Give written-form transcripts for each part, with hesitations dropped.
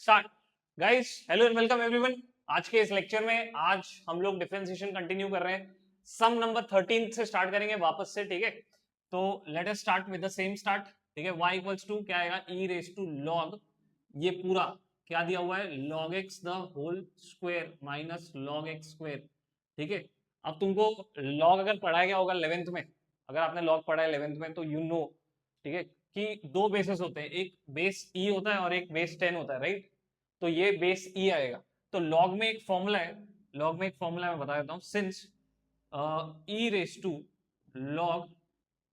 Start guys, hello and welcome everyone. आज के इस लेक्चर में आज हम लोग डिफरेंशिएशन कंटिन्यू कर रहे हैं। सम नंबर 13 से स्टार्ट करेंगे वापस से, ठीक है। तो let us start with the same start, ठीक है। y इक्वल्स टू क्या आएगा, e रेज टू log, ये पूरा क्या दिया हुआ है, log x the whole square minus log x square, ठीक है। अब तुमको log अगर पढ़ाया गया होगा 11th में, अगर आपने log पढ़ा है 11th में तो यू नो, ठीक है, कि दो बेसिस होते हैं, एक बेस ई होता है और एक बेस 10 होता है, राइट। तो ये बेस ई आएगा। तो लॉग में एक फॉर्मूला है, लॉग में एक फॉर्मूला मैं बता देता हूं, since E raise to log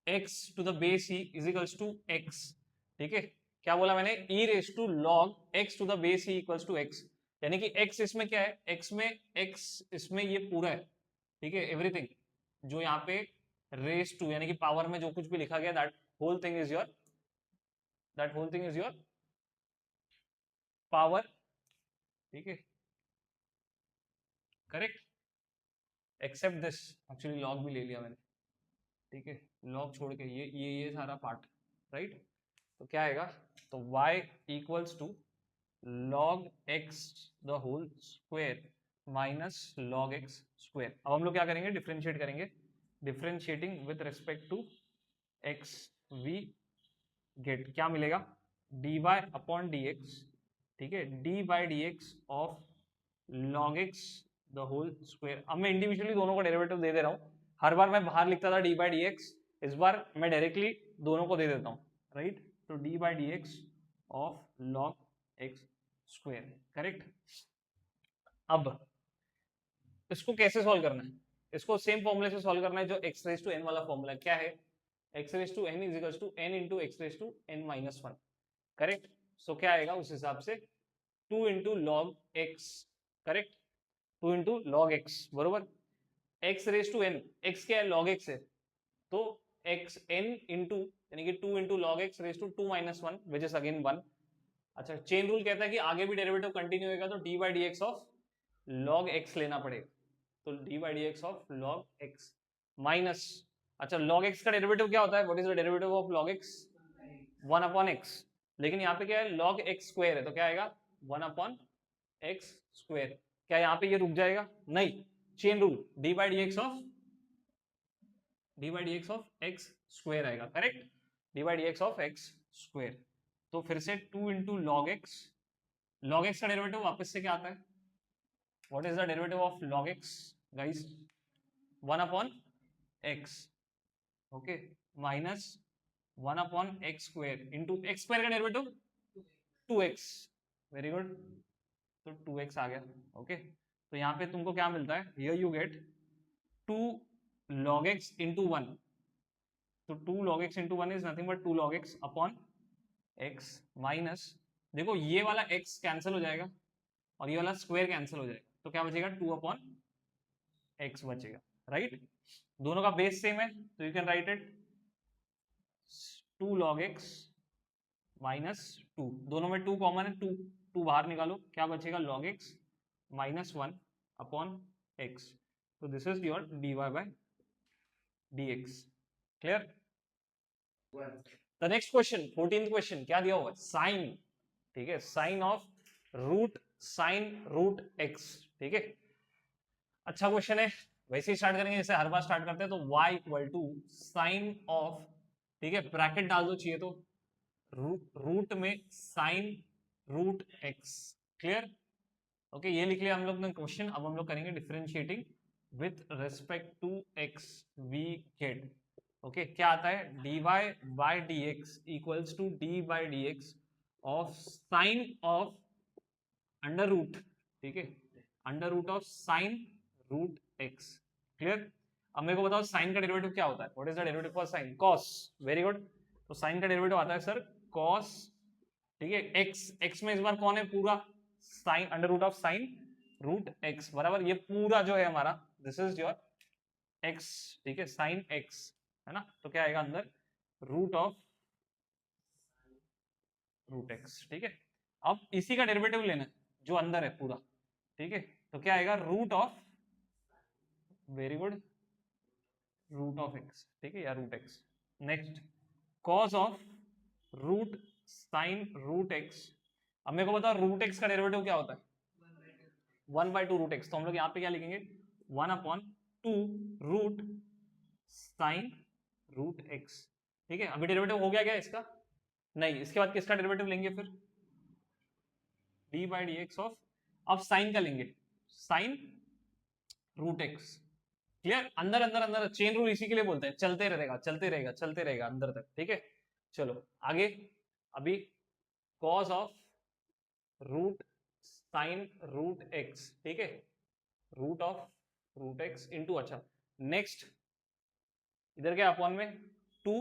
x to the base E is equals to X, ठीक है। क्या बोला मैंने, E raise to log x to the base E equals to X, यानी कि एक्स इसमें क्या है, एक्स इसमें ये पूरा है, ठीक है, एवरीथिंग जो यहाँ पे रेस टू यानी कि पावर में जो कुछ भी लिखा गया, that whole thing is your power, ठीक है, correct, except this, actually log भी ले लिया मैंने, ठीक है, लॉग छोड़ के ये सारा पार्ट, राइट। तो क्या आएगा, तो y equals to log x the whole square minus log x square. अब हम लोग क्या करेंगे, डिफरेंशिएट करेंगे, differentiating with respect to x we get क्या मिलेगा, dy अपॉन dx, ठीक है, D by D x of log x the whole square. अब मैं इंडिविजुअली दोनों का डेरिवेटिव दे रहा हूं, हर बार मैं बाहर लिखता था डी बाई डी एक्स, इस बार मैं डायरेक्टली दोनों को दे देता हूं, राइट। तो D by D x of log x square, correct. अब इसको कैसे सॉल्व करना है, इसको सेम फॉर्मूले से सॉल्व करना है जो एक्स रेज टू एन वाला फॉर्मूला क्या है, X raise to N is equals to N into x raise to N minus one, correct. So क्या आएगा उस हिसाब से, 2 into log X, correct, 2 into log X बरोबर X raise to N, X क्या है, लॉग एक्स है, तो एक्स एन इंटू यानी कि 2 into log X raise to 2 minus one which is again 1। अच्छा, चेन रूल कहता है कि आगे भी डेरिवेटिव कंटिन्यू होगा तो D by D x of log x लेना पड़ेगा, तो D by D x of log x minus, अच्छा लॉग एक्स का डेरिवेटिव क्या होता है, what is the derivative of log x, 1 upon x, लेकिन यहाँ पे क्या है, लॉग एक्स स्क्वायर है, तो क्या आएगा 1 अपॉन एक्स स्क्वायर। क्या यहाँ पे ये रुक जाएगा, नहीं, chain rule, D by D x of X square आएगा, correct, D by D x of X square. तो फिर से 2 into log X, log x का डेरिवेटिव वापस से क्या आता है, what is the derivative of log x guys, 1 upon x, okay, minus 1 upon X square into x square का डेरिवेटिव 2x, वेरी गुड, तो 2x आ गया, ओके। तो यहाँ पे तुमको क्या मिलता है, here you get 2 log x into 1, तो 2 log x into 1 is nothing but 2 log x upon x minus, देखो ये वाला x कैंसिल हो जाएगा और ये वाला स्क्वायर कैंसिल हो जाएगा, तो क्या बचेगा 2 अपॉन x बचेगा, राइट। दोनों का बेस सेम है तो you can write it 2 log x minus 2, दोनों में 2 कॉमन है, 2 बाहर निकालो, क्या बचेगा log x minus 1 upon x, तो this is your dy by dx, clear. The next question, 14th question क्या दिया हुआ है, साइन, ठीक है, साइन रूट एक्स, ठीक है। अच्छा क्वेश्चन है, वैसे ही स्टार्ट करेंगे जैसे हर बार स्टार्ट करते हैं, तो y equal to sine of, ठीक है, ब्रैकेट डाल दो चाहिए तो रूट में sine root x, clear, okay, ये लिख लिया हम लोग ने क्वेश्चन। अब हम लोग करेंगे differentiating with respect to x we get, okay, क्या आता है, dy by dx equals to d by D x of sine of under root, ठीक है, under root of sine root x, clear. अब मेरे को बताओ साइन का डेरिवेटिव क्या होता है, what is the derivative for sine, cos, very good, तो साइन का डेरिवेटिव आता है सर कॉस, ठीक है, एक्स में इस बार कौन है, पूरा sine under root of sine root x बराबर, ये पूरा जो है हमारा दिस इज योर एक्स, ठीक है, साइन एक्स, है ना, तो क्या आएगा अंदर रूट ऑफ रूट एक्स, ठीक है। अब इसी का डेरिवेटिव लेना है जो अंदर है पूरा, ठीक है, तो क्या आएगा root of, very good, root of x, ठीक है, या root x, next cos of root sine root x अब मेरे को बताओ रूट एक्स का डेरिवेटिव क्या होता है? 1/2 रूट एक्स। तो हम लोग यहाँ पे क्या लिखेंगे? 1/2 रूट साइन रूट एक्स। ठीक है, अभी डेरिवेटिव हो गया क्या इसका? नहीं, इसके बाद किसका डेरिवेटिव लेंगे फिर? d/dx ऑफ, अब साइन का लेंगे, साइन रूट एक्स। क्लियर? अंदर अंदर अंदर, चेन रूल इसी के लिए बोलते हैं, चलते रहेगा चलते रहेगा चलते रहेगा अंदर तक। ठीक है, चलो आगे। अभी cos of root sine root x. ठीक है, root of root x into, अच्छा नेक्स्ट इधर क्या अपॉन में 2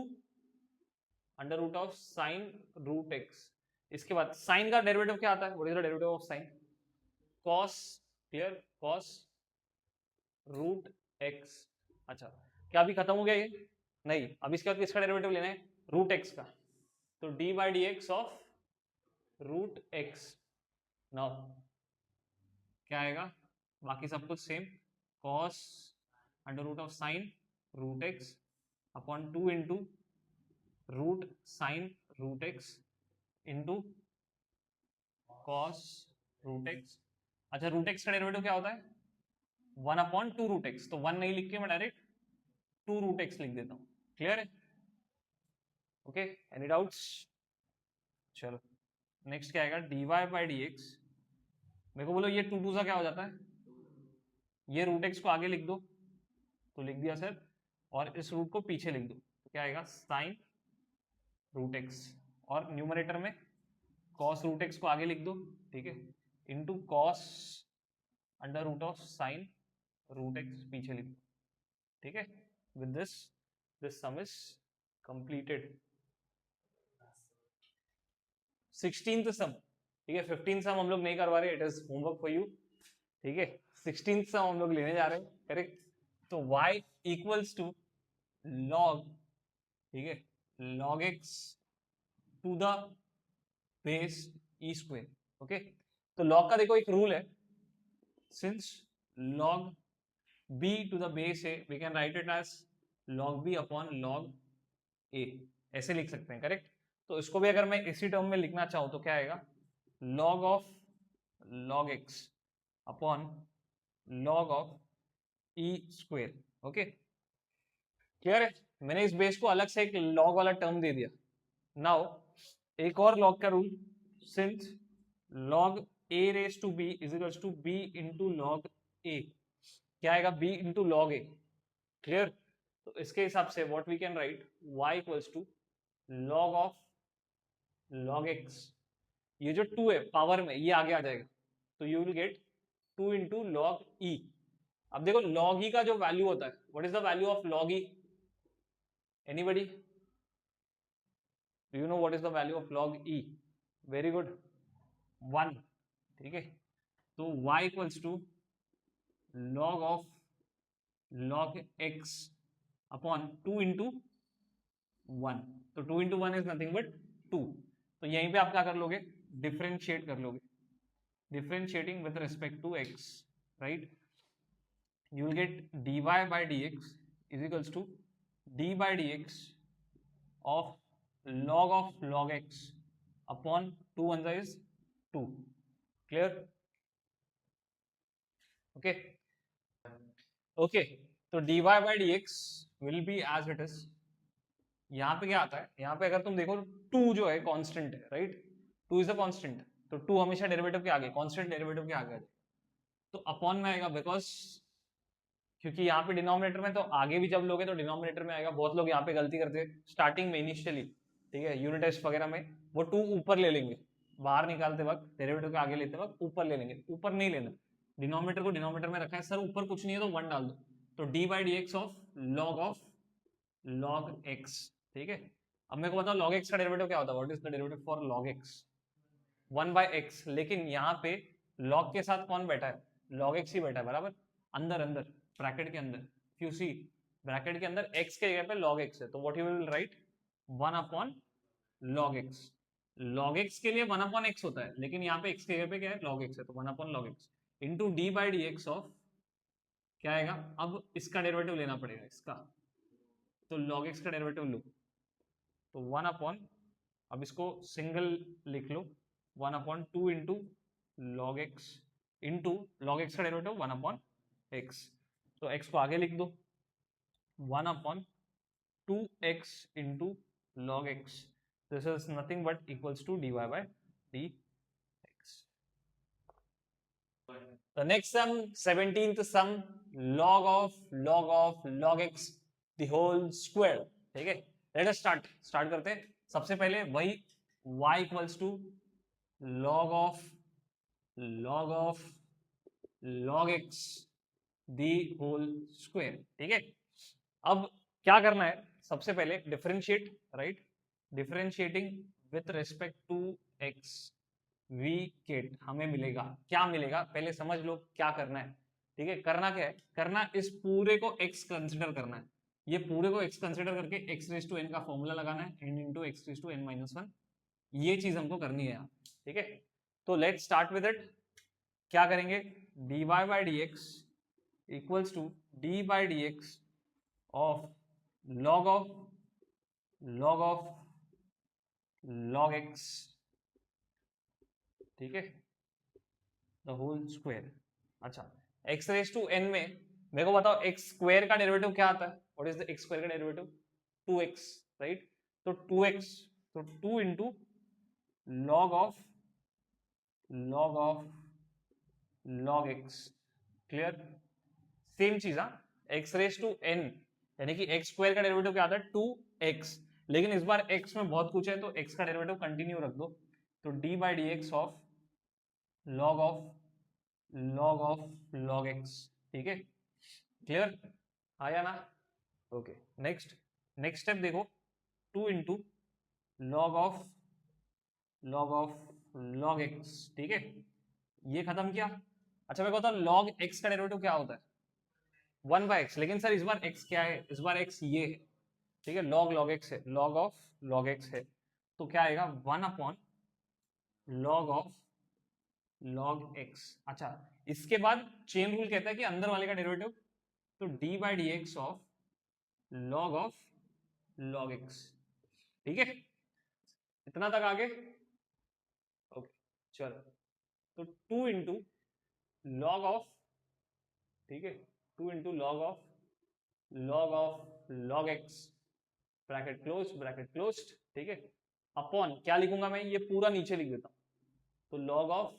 under root of sine root x. इसके बाद साइन का डेरिवेटिव क्या आता है? What is the derivative of sine? Cos, clear, cos root x. अच्छा, क्या अभी खत्म हो गया ये? नहीं, अब इसके बाद किसका डेरिवेटिव लेना है? रूट एक्स का। तो d/dx of root x. Now क्या आएगा? बाकी सब कुछ same, cos under root of sine root x upon 2 into root sine root x into cos root x. अच्छा, रूट एक्स का डेरिवेटिव क्या होता है? 1/2 रूट एक्स। तो 1 नहीं लिख के मैं डायरेक्ट 2 रूट एक्स लिख देता हूँ। क्लियर है? Okay, any doubts? चलो नेक्स्ट क्या आएगा? dy/dx। मेरे को बोलो ये 2 सा क्या हो जाता है? ये रूट एक्स को आगे लिख दो, तो लिख दिया सर, और इस रूट को पीछे लिख दो, तो क्या आएगा? साइन रूट एक्स, और न्यूमरेटर में कॉस रूट एक्स को आगे लिख दो, ठीक है, into cos under root of sine root x पीछे लिख दो। ठीक है, with this sum is completed. 16th sum, ठीक है, 15th सम हम लोग नहीं करवा रहे, it is homework for you. ठीक है, 16th सम हम लोग लेने जा रहे हैं, करेक्ट। तो y इक्वल्स टू लॉग, ठीक है, log x to the base e square. Okay, तो लॉग का देखो एक रूल है, since log b to the base a, we can write it as log b upon log a, ऐसे लिख सकते हैं, करेक्ट। तो इसको भी अगर मैं इसी टर्म में लिखना चाहूं तो क्या आएगा? log of log x upon log of e square. Okay, clear है? मैंने इस बेस को अलग से एक log वाला टर्म दे दिया। नाउ एक और log का rule, since log a raise to b is equals to b into log a, क्या आएगा? b into log a। Clear? तो इसके हिसाब से what we can write, y equals to log of log x, ये जो 2 है पावर में ये आगे आ जाएगा, तो you will get 2 into log E. अब देखो log e का जो वैल्यू होता है, what is the value of log e? Anybody? Do you know what is the value of log e? Very good, 1। ठीक है, तो y equals to log of log x upon 2 into 1। तो 2 into 1 is nothing but 2। तो यहीं पे आप क्या कर लोगे? डिफरेंशिएट कर लोगे, differentiating with respect to x, right? You will get dy by dx is equals to d by dx of log x upon 2 1 is 2. Clear? Okay, okay, तो dy by dx will be as it is। यहाँ पे क्या आता है? यहाँ पे अगर तुम देखो 2 जो है कांस्टेंट है, राइट? 2 इज अ कांस्टेंट, तो 2 हमेशा डेरिवेटिव के आगे, कांस्टेंट डेरिवेटिव के आगे आ जाए, तो अपॉन में आएगा, बिकॉज क्योंकि यहाँ पे डिनोमिनेटर में, तो आगे भी जब लोगे तो डिनोमिनेटर में आएगा। बहुत लोग यहाँ पे गलती करते हैं स्टार्टिंग में, इनिशियली, ठीक है, यूनिट टेस्ट वगैरह में, वो 2 ऊपर ले लेंगे, बाहर निकालते वक्त डेरिवेटिव के आगे लेते वक्त ऊपर ले लेंगे। ऊपर नहीं लेना, डिनोमिनेटर को डिनोमिनेटर में रखा है सर, ऊपर कुछ नहीं है तो 1 डाल दो, तो d/dx ऑफ log x। ठीक है, अब मेरे को बताओ log x का डेरिवेटिव क्या होता है? What is the derivative for log x? 1/x। लेकिन यहाँ पे log के साथ कौन बैठा है? log x ही बैठा है, बराबर, अंदर अंदर ब्रैकेट के अंदर। यू सी, ब्रैकेट के अंदर x के जगह पे log x है, तो what you will write? 1 upon log x। log x के लिए 1 अपॉन x होता है, लेकिन यहाँ पे x के जगह पे क्या है? log x है, तो 1 upon log x into d/dx of, क्या आएगा? अब इसका डेरिवेटिव लेना पड़ेगा, इसका, तो log x का डेरिवेटिव लो, तो 1 अपॉन, अब इसको सिंगल लिख लो, 1/2 into log x into log x का डेरिवेटिव 1/x। तो x को आगे लिख दो 1/2x into log x, this is nothing but equals to dy by dx। The next sum, 17th sum, log x the whole square। ठीक है, let us start करते हैं। सबसे पहले वही y equals to log of log x the whole square। ठीक है, अब क्या करना है, सबसे पहले differentiate, right, differentiating with respect to x we get, हमें मिलेगा, क्या मिलेगा पहले समझ लो क्या करना है। ठीक है, करना क्या है, करना इस पूरे को x कंसिडर करना है, ये पूरे को x कंसिडर करके x रेज टू n का फॉर्मूला लगाना है, n into x raise to n minus one, ये चीज हमको करनी है यहाँ। ठीक है, तो लेट्स स्टार्ट विद इट। क्या करेंगे, dy by D x equals to d by D x of log of log x, ठीक है, द होल स्क्वायर। अच्छा, x रेज टू n में मेरे को बताओ x स्क्वायर का डेरिवेटिव क्या आता है, what is the x square का डेरिवेटिव, 2x, राइट, तो 2x, तो 2 into log of log x, clear, same चीज, हाँ, x रेज टू n यानी कि x स्क्वायर का डेरिवेटिव क्या आता है 2x, लेकिन इस बार x में बहुत कुछ है तो x का डेरिवेटिव कंटिन्यू रख दो, तो d by D x of log log x। ठीक है, क्लियर, आया ना, ओके। नेक्स्ट स्टेप देखो, 2 इंटू log log x, ठीक है, ये खत्म किया। अच्छा मेरे को बताओ log x का डेरिवेटिव क्या होता है, 1/x, लेकिन सर इस बार x क्या है, इस बार x ये है, ठीक है, log x है, log x है, तो क्या आएगा 1/log x। अच्छा, इसके बाद चेन रूल कहता है कि अंदर वाले का डेरिवेटिव, तो d by D x of log x। ठीक है, इतना तक आगे, ओके, चलो, तो 2 इंटू लॉग ऑफ, ठीक है, 2 into log of log x, bracket close, ठीक है, अपॉन क्या लिखूंगा मैं, ये पूरा नीचे लिख देता हूं, तो log ऑफ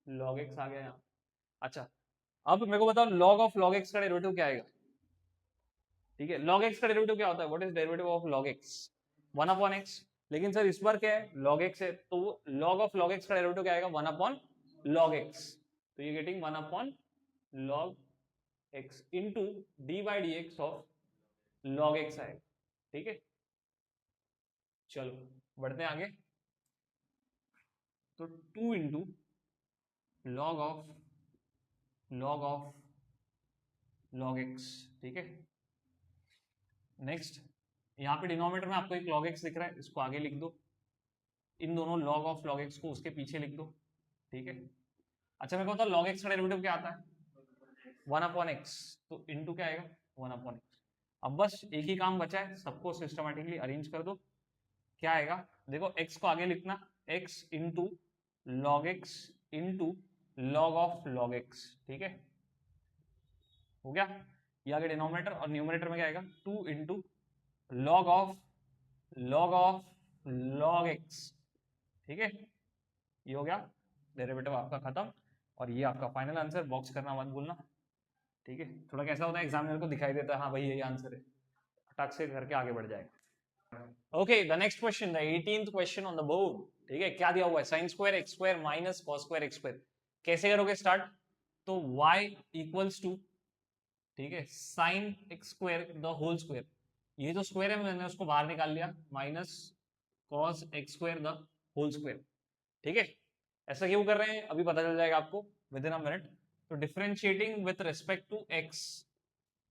log x आ गया यहाँ। अच्छा, अब मेरे को बताओ log ऑफ log x का डेरिवेटिव क्या आएगा, ठीक है, log x का डेरिवेटिव क्या होता है, what is derivative of log x, 1/x, लेकिन सर इस बार क्या है log x है, तो log ऑफ log x का डेरिवेटिव क्या आएगा 1/log x, तो ये getting 1/log x into d by D x of log x आएगा। ठीक है, चलो बढ़ते हैं आगे, तो 2 into log of log x, ठीक है। नेक्स्ट, यहाँ पे डिनोमिनेटर में आपको एक log x दिख रहा है, इसको आगे लिख दो, इन दोनों log ऑफ log x को उसके पीछे लिख दो। ठीक है, अच्छा मेरे को बताओ log x का डेरिवेटिव क्या आता है 1/x, तो इनटू क्या आएगा 1/x। अब बस एक ही काम बचा है, सबको सिस्टमैटिकली अरेंज कर दो। क्या आएगा, देखो x को आगे लिखना, x into log x into log of log x। ठीक है, हो गया, ये आगे डिनोमिनेटर, और न्यूमरेटर में क्या आएगा 2 into log of log x। ठीक है, ये हो गया डेरिवेटिव आपका खत्म, और ये आपका फाइनल आंसर, बॉक्स करना मत भूलना। ठीक है, थोड़ा कैसा होता है एग्जामिनर को दिखाई देता है हाँ भाई यही आंसर है, टक से करके आगे बढ़ जाएगा। Okay, the next question, the 18th question on the board. ठीक है, क्या दिया हुआ है, sin square x square minus cos square x square, कैसे करोगे स्टार्ट, तो y इक्वल्स टू, ठीक है, sin x square the whole square, ये जो स्क्वायर है मैंने उसको बाहर निकाल लिया, minus cos x square the whole square. ठीक है, ऐसा क्यों कर रहे हैं अभी पता चल जाएगा आपको विद इन अ मिनट। तो differentiating with respect to x,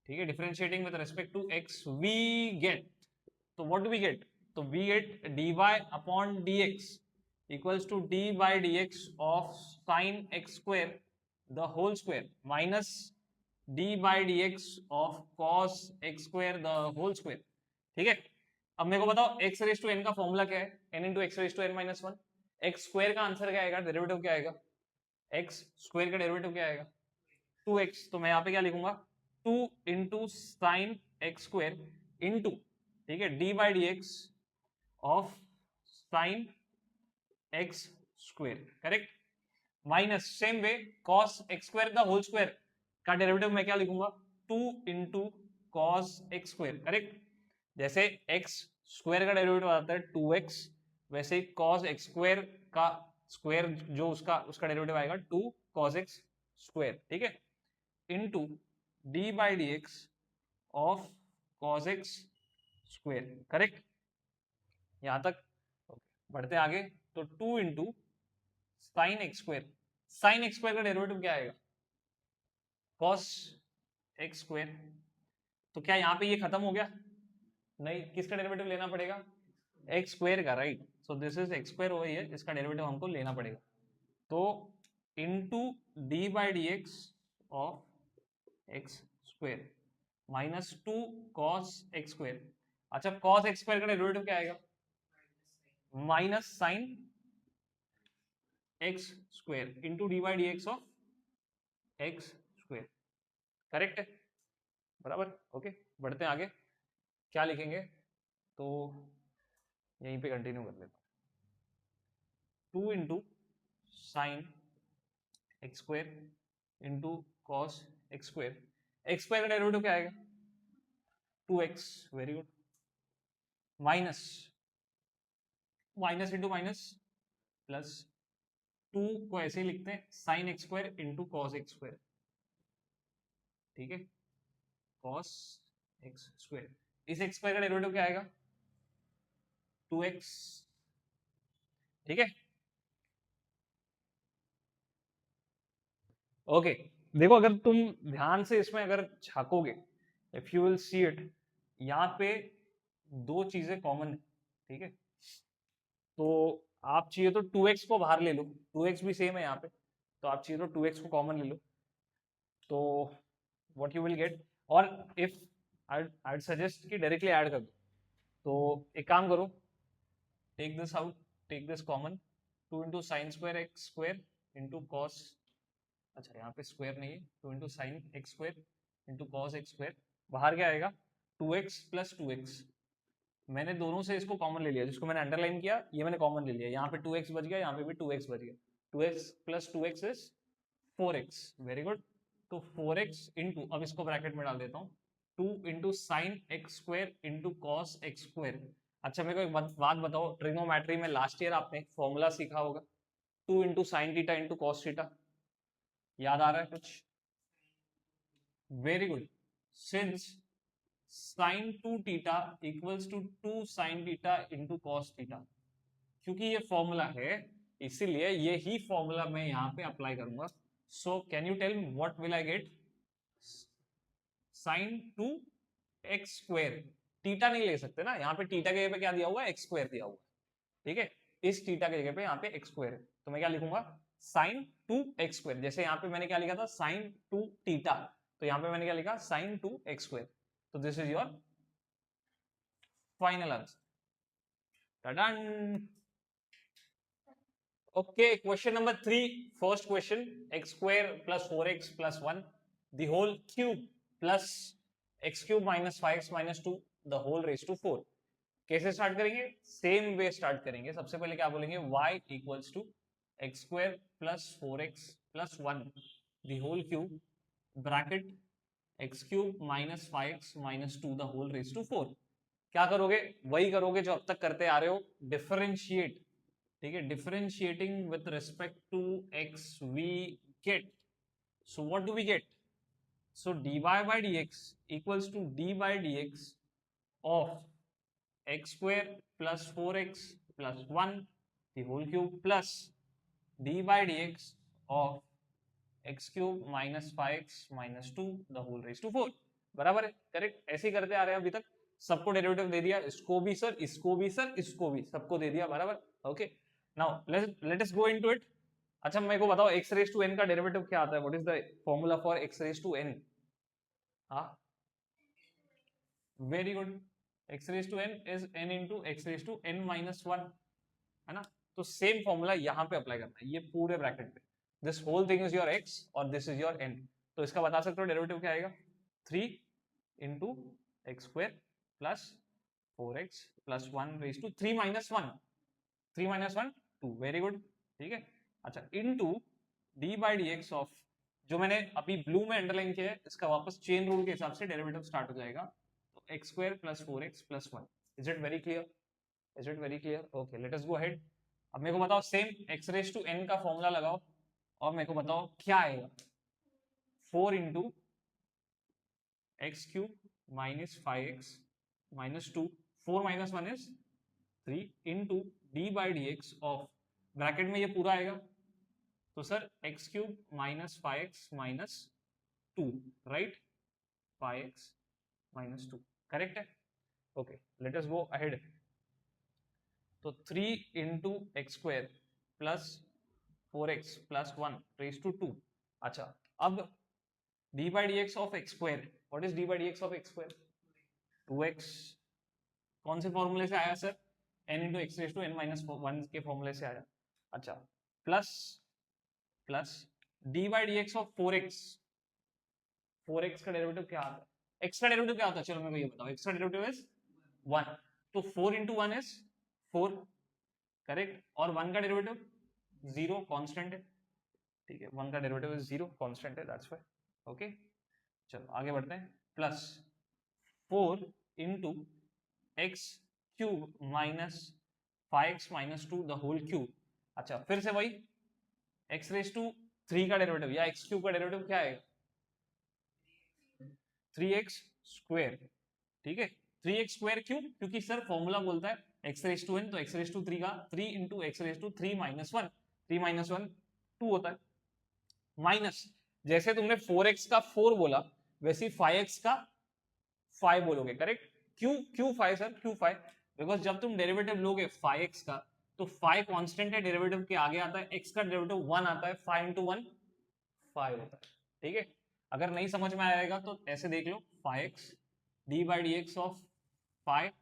ठीक है, differentiating with respect to x we get, तो व्हाट डू वी गेट, तो we get dy upon dx equals to d by D x of sine x square the whole square minus d by D x of cos x square the whole square. ठीक है, अब मेरे को बताओ x raise to n का formula क्या है, n into x raise to n minus one, x square का आंसर क्या आएगा, डेरिवेटिव क्या आएगा, एक्स स्क्वायर का डेरिवेटिव क्या आएगा 2x। तो मैं यहाँ पे क्या लिखूंगा 2 into sine x square into, ठीक है, D by D x of sine x square, correct, minus same way cos x square का होल स्क्वायर का डेरिवेटिव मैं क्या लिखूंगा 2 into cos x square, correct. जैसे एक्स स्क्वायर का डेरिवेटिव आता है 2x, वैसे ही कॉस एक्स स्क्वायर का स्क्वायर जो उसका उसका डेरिवेटिव आएगा 2 कॉस एक्स स्क्वायर, ठीक है, into d by D x of cos x square, correct. यहां तक बढ़ते आगे, तो 2 into sine x square, sign x square का डेरिवेटिव क्या आएगा कॉस एक्स स्क्वायर। तो क्या यहाँ पे ये खत्म हो गया, नहीं, किसका डेरिवेटिव लेना पड़ेगा एक्स स्क्वायर का, right. So this is x square वही है, इसका डेरिवेटिव हमको लेना पड़ेगा। तो into d by D x of X square minus 2 cos x square. अच्छा, कॉस एक्स स्क्वायर का डेरिवेटिव क्या आएगा minus sign x square into d by D x of X square, correct है, बराबर, ओके। बढ़ते हैं आगे, क्या लिखेंगे, तो यहीं पे कंटिन्यू कर लेता हूं, 2 into sine x square into cos x square, x square का डेरिवेटिव क्या आएगा 2x, very good, minus minus into minus plus 2 को ऐसे ही लिखते हैं sign x square into cos x square, ठीक है, कॉस एक्स स्क्वायर। इस एक्स स्क्वायर का डेरिवेटिव क्या आएगा 2x, ठीक है, ओके। देखो अगर तुम ध्यान से इसमें अगर झांकोगे, if you will see it, यहाँ पे दो चीजें कॉमन है, ठीक है, तो आप चाहिए तो 2x को बाहर ले लो, 2x भी सेम है यहाँ पे, तो आप चाहिए तो 2x को कॉमन ले लो, तो व्हाट यू विल गेट, और इफ आई सजेस्ट कि डायरेक्टली ऐड कर दो, तो एक काम करो, take this out, take this common, 2 into sine square x square into cos, अच्छा यहाँ पे स्क्वायर नहीं है, 2 into sine x square into cos x square, बाहर क्या आएगा 2x प्लस 2x। मैंने दोनों से इसको कॉमन ले लिया, जिसको मैंने अंडरलाइन किया ये मैंने कॉमन ले लिया, यहाँ पे 2x बच गया, यहाँ पे भी 2x बच गया, 2x plus 2x is 4x, very good. तो 4x इंटू, अब इसको ब्रैकेट में डाल देता हूँ, 2 into sine x square into cos x square. अच्छा मेरे को एक बात बताओ, ट्रिग्नोमेट्री में लास्ट ईयर आपने फॉर्मूला सीखा होगा 2 into sine theta into cos theta, याद आ रहा है कुछ, very good, since sin 2 theta equals to 2 sin theta into cos theta, क्योंकि ये फॉर्मूला है इसीलिए ये ही फॉर्मूला मैं यहाँ पे अप्लाई करूंगा। So can you tell me what will I get, sin 2 x square, theta नहीं ले सकते ना, यहाँ पे थीटा के जगह पे क्या दिया हुआ है एक्स स्क्वायर दिया हुआ है, ठीक है, इस थीटा के जगह पे यहाँ पे एक्स स्क्वायर है, तो मैं क्या लिखूंगा sin 2 एक्स स्क्वायर, जैसे यहाँ पे मैंने क्या लिखा था sin 2 थीटा, तो यहाँ पे मैंने क्या लिखा sin 2 एक्स स्क्वायर, तो this is your final answer, done. Okay, question number 3, first question, x square plus 4x plus 1 the whole cube plus x cube minus 5x minus 2 the whole raise to 4। कैसे start करेंगे, same way start करेंगे, सबसे पहले क्या बोलेंगे y equals to x square plus 4x plus 1 the whole cube bracket x cube minus 5x minus 2 the whole raise to 4। क्या करोगे, वही करोगे जो अब तक करते आ रहे हो, डिफरेंशिएट, ठीक है, differentiating with respect to x we get, so what do we get, so dy by dx equals to d by dx of x square plus 4x plus 1 the whole cube plus d by dx of x cube minus 5x minus 2 the whole raised to 4, बराबर है, correct, ऐसे ही करते आ रहे हैं अभी तक, सबको derivative दे दिया, इसको भी सर, इसको भी सर, इसको भी, सबको दे दिया, बराबर, okay. Now let us go into it. अच्छा मेरे को बताओ x रेज टू n का डेरिवेटिव क्या आता है, what is the formula for x raise to n, हाँ, very good, x raise to n is n into x raise to n minus 1, है ना, तो सेम फॉर्मूला यहाँ पे अप्लाई करना है, ये पूरे ब्रैकेट पे। This whole thing is your x और दिस इज योर n, तो इसका बता सकते हो डेरिवेटिव क्या आएगा, 3 into x square plus 4x plus 1 raise to 3 minus 1, 3 minus 1 2, very good, ठीक है। अच्छा, into d by D x of, जो मैंने अभी ब्लू में अंडरलाइन किया है, इसका वापस चेन रूल के हिसाब से डेरिवेटिव स्टार्ट हो जाएगा, तो x square plus 4x plus 1। Is it very clear, is it very clear? Okay, let us go ahead. अब मेरे को बताओ same x raise to n का फॉर्मूला लगाओ और मेरे को बताओ क्या आएगा, 4 into x cube minus 5x minus 2, 4 minus 1 is 3 into d by D x of, bracket में ये पूरा आएगा, तो sir x cube minus 5x minus 2, right, 5x minus 2, correct है? Okay, let us go ahead. तो 3 into x square plus 4x plus 1 raise to 2। अच्छा, अब D by D x of X square, what is D by D x of X square, 2x, कौन से फॉर्मूले से आया sir, n into x raise to n minus 1 के फॉर्मूले से आया। अच्छा, plus plus D by D x of 4x, 4x का डेरिवेटिव क्या आता है, x का डेरिवेटिव क्या होता है, चलो मेरे को ये बताओ, x का डेरिवेटिव इज 1, तो 4 इंटू 1 इज 4, करेक्ट, और 1 का डेरिवेटिव 0 कांस्टेंट है, ठीक है, 1 का डेरिवेटिव इज 0 कांस्टेंट है, दैट्स व्हाई। ओके, चलो आगे बढ़ते हैं, plus 4 into x cube minus 5x minus 2 the whole cube. अच्छा, फिर से वही x रेज टू 3 का डेरिवेटिव या x क्यूब का डेरिवेटिव क्या है, 3x स्क्वायर, ठीक है, 3x स्क्वायर क्यों, क्योंकि सर फॉर्मूला बोलता है x रेज टू n, तो x रेज टू 3 का 3 into x raise to 3 minus 1, 3 minus 1 2 होता है, माइनस, जैसे तुमने 4x का 4 बोला वैसे 5x का 5 बोलोगे, करेक्ट। क्यों क्यों 5 सर, क्यों 5, बिकॉज जब तुम डेरिवेटिव लोगे 5x का तो 5 कांस्टेंट है, डेरिवेटिव के आगे आता है x का डेरिवेटिव 1 आता है, 5 इंटू 1 5 होता है, ठीक है। अगर नहीं समझ में आएगा तो ऐसे देख लो, 5x D by D x of 5,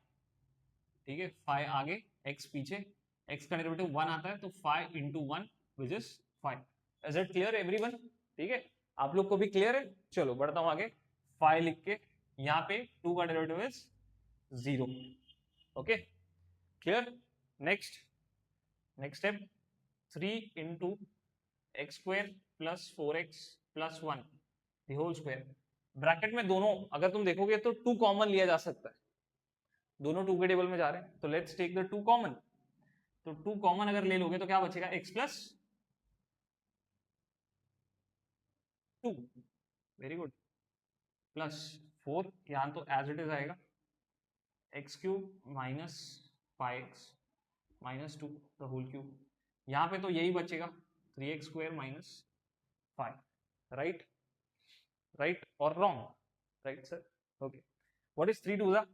ठीक है, 5 आगे x पीछे, x का डेरिवेटिव 1 आता है, तो 5 into 1 which is 5। Is it clear everyone, ठीक है, आप लोग को भी क्लियर है? चलो बढ़ता हूं आगे, 5 लिख के यहाँ पे 2 का derivative is 0, okay, clear. Next next step, 3 into x square plus 4x plus 1 the whole square, bracket में दोनों अगर तुम देखोगे तो 2 कॉमन लिया जा सकता है, दोनों 2 के टेबल में जा रहे हैं, तो लेट्स टेक द 2 कॉमन, तो 2 कॉमन अगर ले लोगे तो क्या बचेगा, x plus 2, very good, plus 4, यहां तो एज इट इज आएगा, X cube minus 5x minus 2 the whole cube, यहाँ पे तो यही बचेगा 3x square minus 5, right, right और wrong, right sir, okay, what is 3 2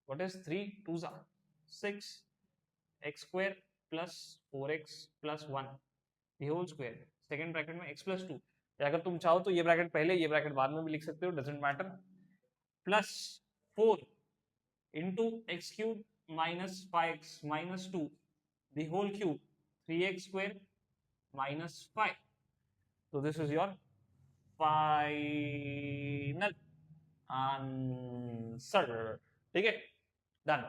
what is 3 2 6 x square plus 4x plus 1 the whole square, second bracket में x plus 2, अगर तुम चाहो तो ये ब्रैकेट पहले ये ब्रैकेट बाद में भी लिख सकते हो, doesn't matter, plus 4 into x cube minus 5x minus 2 the whole cube 3x square minus 5, so this is your final answer, ठीक है, डन।